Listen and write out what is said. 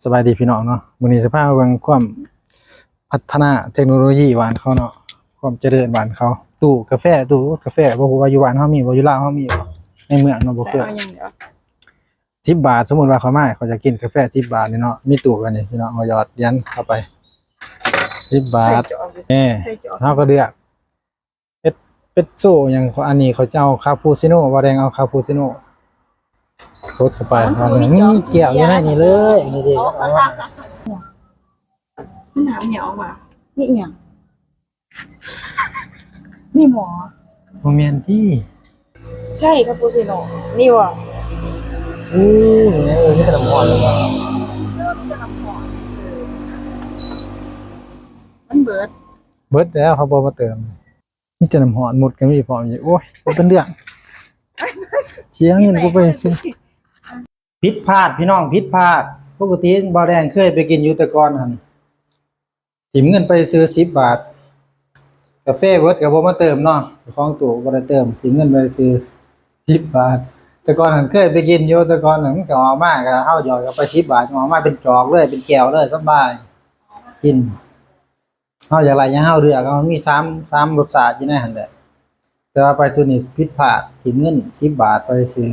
สบายดีพี่น้องเนาะมื้อนี้สิพาเบิ่งความพัฒนาเทคโนโลยีบ้านเขาเนาะความเจริญบ้านเขาตู้กาแฟบ่ฮู้ว่าอยู่บ้านเฮามีบ่อยู่ลาวเฮามีบ่ในเมืองเนาะบ่เคยแต่เอาอย่างเดียว10 บาทสมมุติว่าเขามาเขาจะกินกาแฟ10 บาทนี่เนาะมีตู้กันนี่พี่น้องเอาหยอดเหรียญเข้าไป10 บาทแหม ใส่จอ เฮาก็เลือกเอสโซหยังอันนี้เขาจะเอาคาปูชิโน่บ่แดงเอาคาปูชิโน่กดเข้าไปเอาเลยมีแก้วอยู่ในนี่เลยนี่ดิเอาว่า มันหนาวเหนียวมานี่เอียงนี่หมอ บ่แม่นพี่ ใช่คาปูชิโน่นี่วะ นี่ขนมหวานเลยว่ะ มันเบิด เบิดแล้วเขาบอกมาเติมนี่จะน้ำหอนหมดกันไม่พออยู่โอ้ยบ่เป็นเรื่องเชียงเงินกูไปซื้อผิดพลาดพี่น้องผิดพลาดปกติบ่แดงเคยไปกินอยู่แต่ก่อนหั่นถิมเงินไปซื้อ10 บาทกาแฟเบิดก็บ่มาเติมเนาะเจ้าของตู้บ่ได้เติมถิมเงินไปซื้อ10 บาทแต่ก่อนหั่นเคยไปกินอยู่แต่ก่อนหั่นมันก็ออกมาก็เฮาหยอดก็ไป10 บาทออกมาเป็นจอกเลยเป็นแก้วเลยสบายกิน เฮาอยากไรยังเฮาเลือกมันมี3รสชาติอยู่ในหั่นแหละแต่ว่าไปตัวนี้ผิดพลาดถิมเงิน10 บาทไปซื้อ